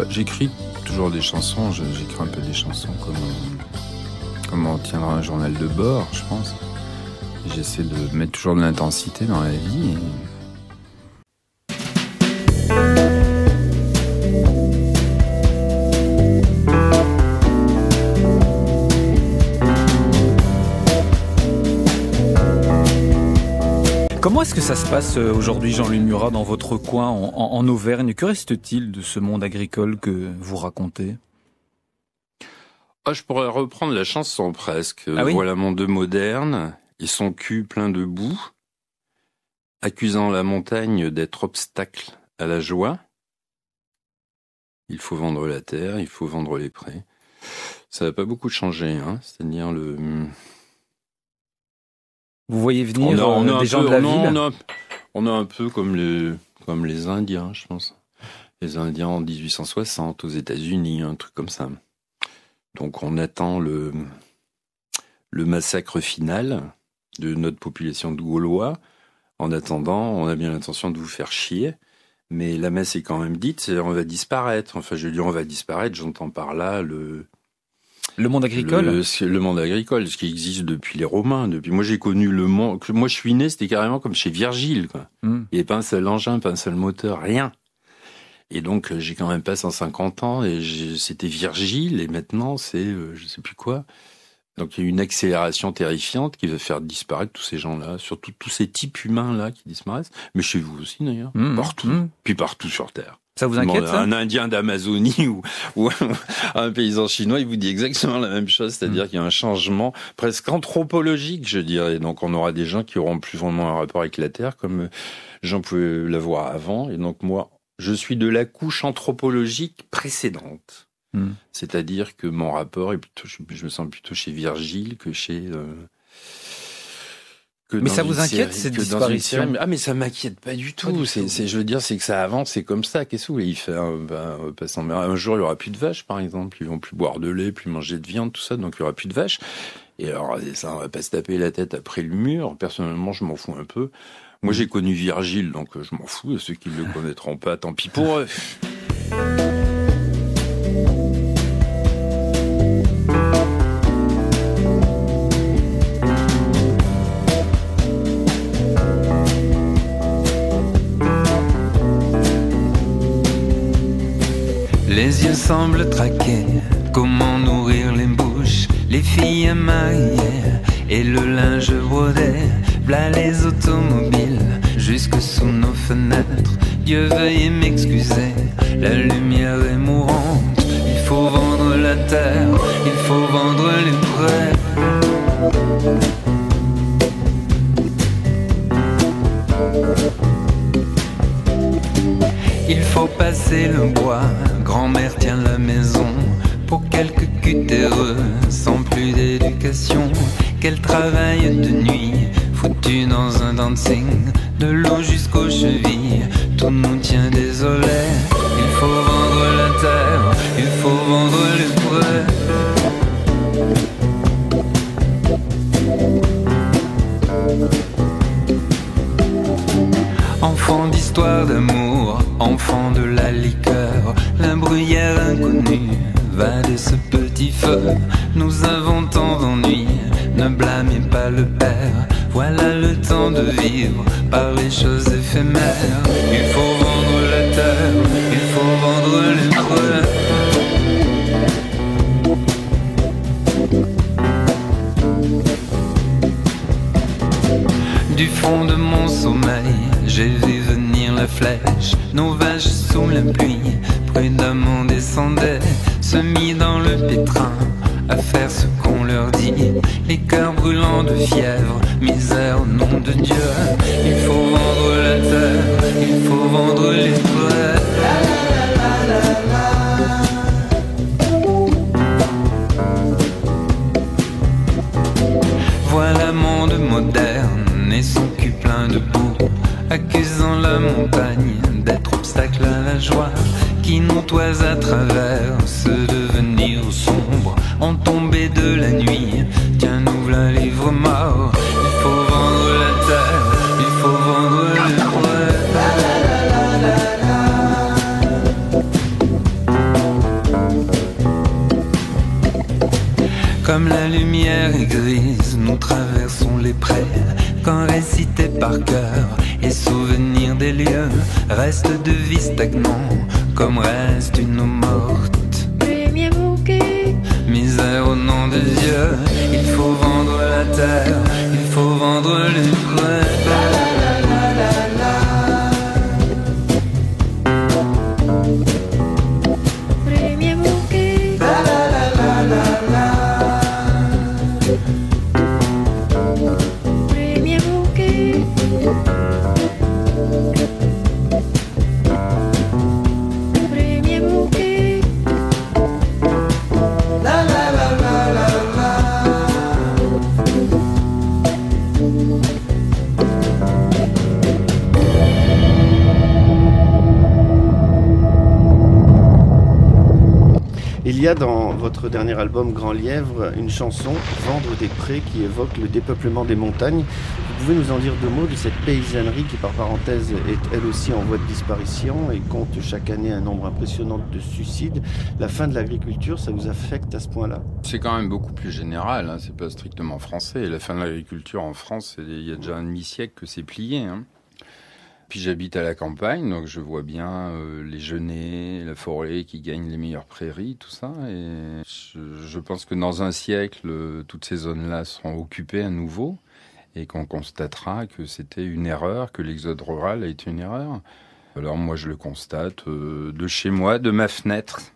J'écris toujours des chansons, j'écris un peu des chansons comme on tiendra un journal de bord, je pense. J'essaie de mettre toujours de l'intensité dans la vie. Comment est-ce que ça se passe aujourd'hui, Jean-Louis Murat, dans votre coin, en Auvergne? Que reste-t-il de ce monde agricole que vous racontez? Je pourrais reprendre la chanson presque. Ah oui? Voilà mon deux moderne et son cul plein de boue, accusant la montagne d'être obstacle à la joie. Il faut vendre la terre, il faut vendre les prés. Ça n'a pas beaucoup changé, hein. C'est-à-dire Vous voyez venir des gens de la ville? On a un peu comme les Indiens, je pense. Les Indiens en 1860 aux États-Unis, un truc comme ça. Donc on attend le massacre final de notre population de Gaulois. En attendant, on a bien l'intention de vous faire chier. Mais la messe est quand même dite, on va disparaître. Enfin, je veux dire, on va disparaître, j'entends par là le monde agricole? Le monde agricole, ce qui existe depuis les Romains. Moi, j'ai connu le monde. Moi, je suis né, c'était carrément comme chez Virgile, quoi. Il n'y avait pas un seul engin, pas un seul moteur, rien. Et donc, j'ai quand même pas 150 ans, et c'était Virgile, et maintenant, c'est je sais plus quoi. Donc, il y a une accélération terrifiante qui va faire disparaître tous ces gens-là, surtout tous ces types humains-là qui disparaissent. Mais chez vous aussi, d'ailleurs. Partout. Puis partout sur Terre. Ça vous inquiète, ça? Un Indien d'Amazonie ou un paysan chinois, il vous dit exactement la même chose, c'est-à-dire qu'il y a un changement presque anthropologique, je dirais. Donc on aura des gens qui auront plus vraiment un rapport avec la Terre, comme Jean pouvait l'avoir avant. Et donc moi, je suis de la couche anthropologique précédente. C'est-à-dire que mon rapport est plutôt, je me sens plutôt chez Virgile que chez... Mais ça vous inquiète, cette disparition? Mais ça m'inquiète pas du tout. Je veux dire, c'est que ça avance, c'est comme ça. Qu'est-ce que vous voulez y faire? Un jour, il y aura plus de vaches, par exemple. Ils vont plus boire de lait, plus manger de viande, tout ça. Donc, il y aura plus de vaches. Et alors, ça, on va pas se taper la tête après le mur. Personnellement, je m'en fous un peu. Moi, j'ai connu Virgile, donc je m'en fous. Et ceux qui ne le connaîtront pas, tant pis pour eux. Les yeux semblent traquer, comment nourrir les bouches, les filles à marier et le linge brodé, v'là les automobiles, jusque sous nos fenêtres. Dieu veuillez m'excuser, la lumière est mourante. Il faut vendre la terre, il faut vendre les prés. Il faut passer le bois, grand-mère tient la maison pour quelques cutéreux sans plus d'éducation. Qu'elle travaille de nuit, foutue dans un dancing, de l'eau jusqu'aux chevilles, tout nous tient désolé. Il faut vendre la terre, il faut vendre les prés. Enfant d'histoire d'amour, enfant de la liqueur, la bruyère inconnue va de ce petit feu. Nous avons tant d'ennuis, ne blâmez pas le père. Voilà le temps de vivre par les choses éphémères. Il faut vendre la terre, il faut vendre les prés. Du fond de mon sommeil, j'ai vu venir la flèche. Nos vaches sous la pluie, prudemment descendaient, se mit dans le pétrin, à faire ce qu'on leur dit. Les cœurs brûlants de fièvre, misère au nom de Dieu. Il faut vendre la terre, il faut vendre les prés. Voilà monde moderne et son cul plein de boue, accusant la montagne d'être obstacle à la joie, qui nous toise à travers ce devenir sombre, en tombée de la nuit. Tiens, nous v'là livre mort. Il faut vendre la terre, il faut vendre les prés. Comme la lumière est grise, nous traversons les prés. Quand récité par cœur et souvenir des lieux, reste de vie stagnant, comme reste une eau morte. Premier bouquet, Misère au nom de Dieu, il faut vendre la terre, il faut vendre les prêts. premier bouquet, premier bouquet, premier bouquet. Il y a dans votre dernier album Grand Lièvre une chanson, Vendre des prés, qui évoque le dépeuplement des montagnes. Vous pouvez nous en dire deux mots de cette paysannerie qui, par parenthèse, est elle aussi en voie de disparition et compte chaque année un nombre impressionnant de suicides. La fin de l'agriculture, ça vous affecte à ce point-là? C'est quand même beaucoup plus général, hein. C'est pas strictement français. La fin de l'agriculture en France, il y a déjà un demi-siècle que c'est plié, hein. Puis j'habite à la campagne, donc je vois bien les genêts, la forêt qui gagnent les meilleures prairies, tout ça. Et je pense que dans un siècle, toutes ces zones-là seront occupées à nouveau et qu'on constatera que c'était une erreur, que l'exode rural a été une erreur. Alors moi, je le constate de chez moi, de ma fenêtre.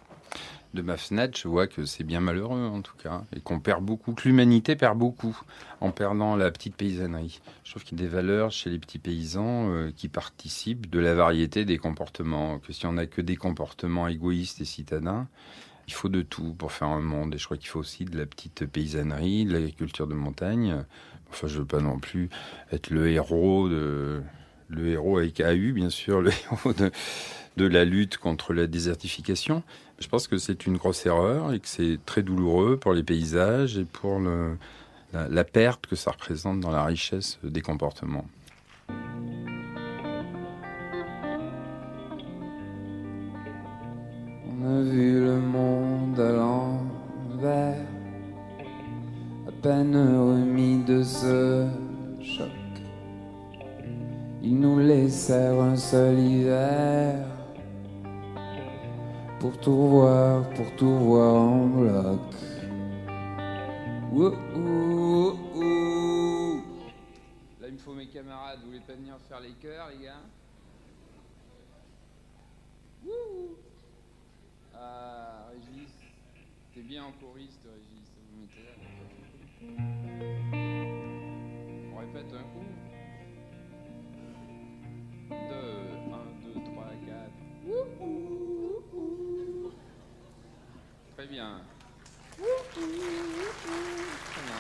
De ma fenêtre, je vois que c'est bien malheureux, en tout cas, et qu'on perd beaucoup, que l'humanité perd beaucoup en perdant la petite paysannerie. Je trouve qu'il y a des valeurs chez les petits paysans qui participent de la variété des comportements, que si on n'a que des comportements égoïstes et citadins, il faut de tout pour faire un monde. Et je crois qu'il faut aussi de la petite paysannerie, de l'agriculture de montagne. Enfin, je veux pas non plus être le héros avec AU, bien sûr, le héros de la lutte contre la désertification. Je pense que c'est une grosse erreur et que c'est très douloureux pour les paysages et pour la perte que ça représente dans la richesse des comportements. On a vu le monde à l'envers, à peine remis de ce choc. Ils nous laissèrent un seul hiver pour tout voir en bloc. Ouh, ouh, ouh. Là, il me faut mes camarades. Vous voulez pas venir faire les chœurs, les gars? Ouh. Ah, Régis, t'es bien en choriste, Régis. Vous mettez là. On répète un coup. 2, 1, 2, 3, 4. Ouh, ouh, ouh. Très bien. Très bien.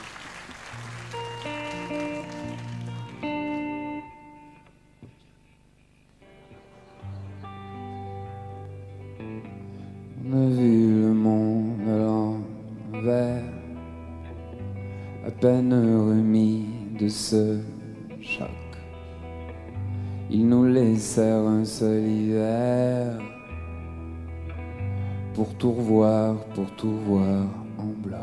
On a vu le monde à l'envers, à peine remis de ce choc. Ils nous laissèrent un seul hiver pour tout revoir en bloc.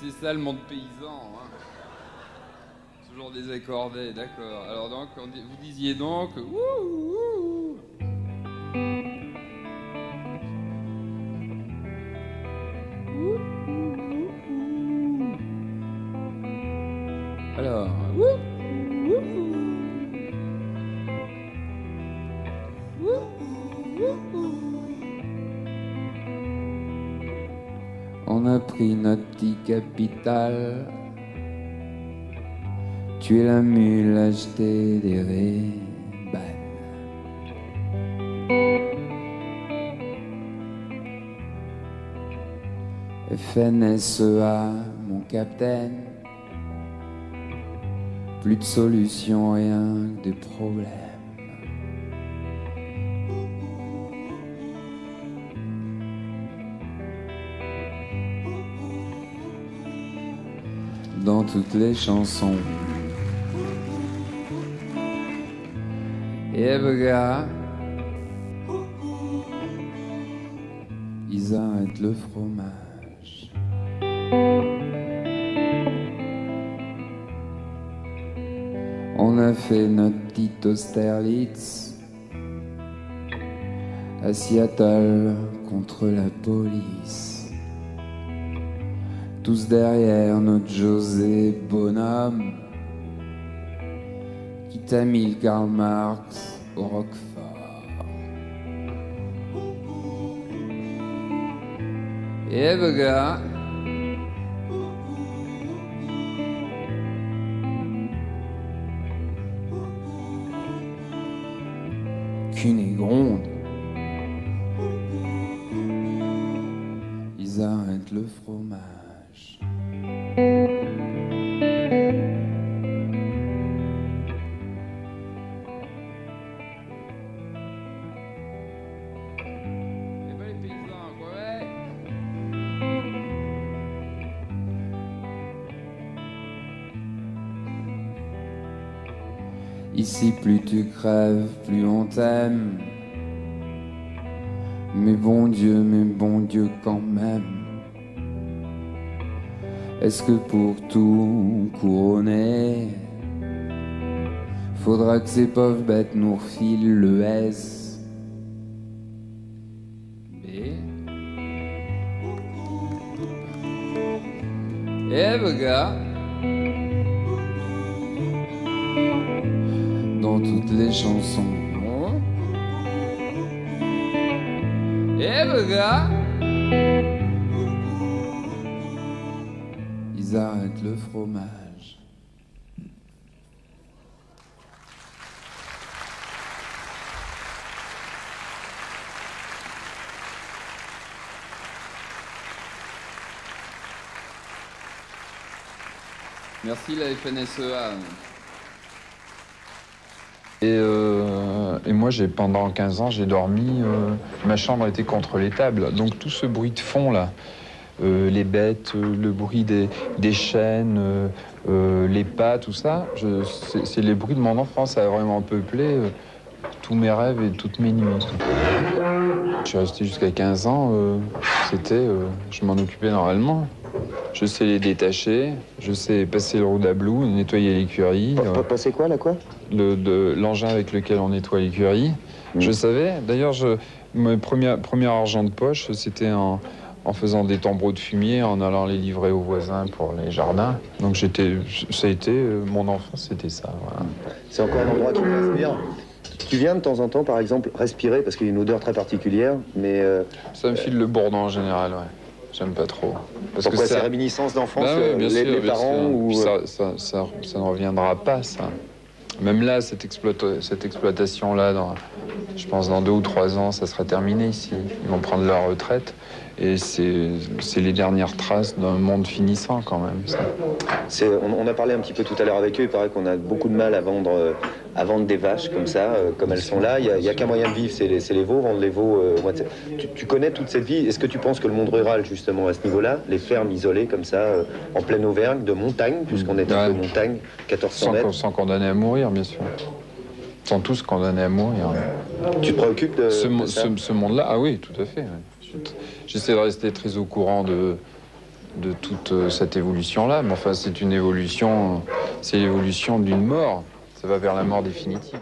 C'est ça le monde paysan, hein. Toujours désaccordé, d'accord. Alors donc, vous disiez donc... Alors... On a pris notre petit capital, tué la mule, acheté des Ray-Ban. FNSEA, mon capitaine, plus de solutions, rien que des problèmes. Dans toutes les chansons. Et Ebga, ils arrêtent le fromage. On a fait notre petite Austerlitz à Seattle contre la police. Tous derrière notre José Bonhomme qui t'a mis le Karl Marx au Roquefort. Et le gars, Cunégonde, ils arrêtent le fromage. Ici, plus tu crèves, plus on t'aime. Mais bon Dieu, quand même. Est-ce que pour tout couronner, faudra que ces pauvres bêtes nous refilent le S? B. Et le gars, dans toutes les chansons. Et le gars, ils arrêtent le fromage. Merci la FNSEA. Et moi, pendant 15 ans, j'ai dormi, ma chambre était contre les tables. Donc tout ce bruit de fond, là, les bêtes, le bruit des chênes, les pas, tout ça, c'est les bruits de mon enfance. Ça a vraiment peuplé tous mes rêves et toutes mes nuits. Je suis resté jusqu'à 15 ans, je m'en occupais normalement. Je sais les détacher, je sais passer le roue-d'ablou, nettoyer l'écurie. Passer quoi, là, quoi? L'engin avec lequel on nettoie l'écurie. Je savais, d'ailleurs, mon premier argent de poche, c'était en faisant des tambours de fumier, en allant les livrer aux voisins pour les jardins. Donc ça a été, mon enfance, c'était ça. Voilà. C'est encore un endroit qui me respire. Tu viens de temps en temps, par exemple, respirer, parce qu'il y a une odeur très particulière, mais... Ça me file le bourdon en général, ouais. J'aime pas trop. Parce pourquoi c'est réminiscence d'enfance, oui, les parents ou... Ça ne reviendra pas, ça. Même là, cette exploitation-là, je pense dans 2 ou 3 ans, ça sera terminé ici. Ils vont prendre leur retraite. Et c'est les dernières traces d'un monde finissant, quand même, ça. On a parlé un petit peu tout à l'heure avec eux. Il paraît qu'on a beaucoup de mal à vendre des vaches comme ça, comme elles sont là. Il n'y a qu'un moyen de vivre, c'est les veaux, vendre les veaux. Tu connais toute cette vie. Est-ce que tu penses que le monde rural, justement, à ce niveau-là, les fermes isolées comme ça, en pleine Auvergne, de montagne, puisqu'on est un peu montagne, 1400 mètres... Sans condamner à mourir, bien sûr. Sont tous condamnés à mourir. Tu te préoccupes de ça ? Ce monde-là, ah oui, tout à fait. Ouais. J'essaie de rester très au courant de toute cette évolution-là. Mais enfin, c'est une évolution, c'est l'évolution d'une mort. Ça va vers la mort définitive.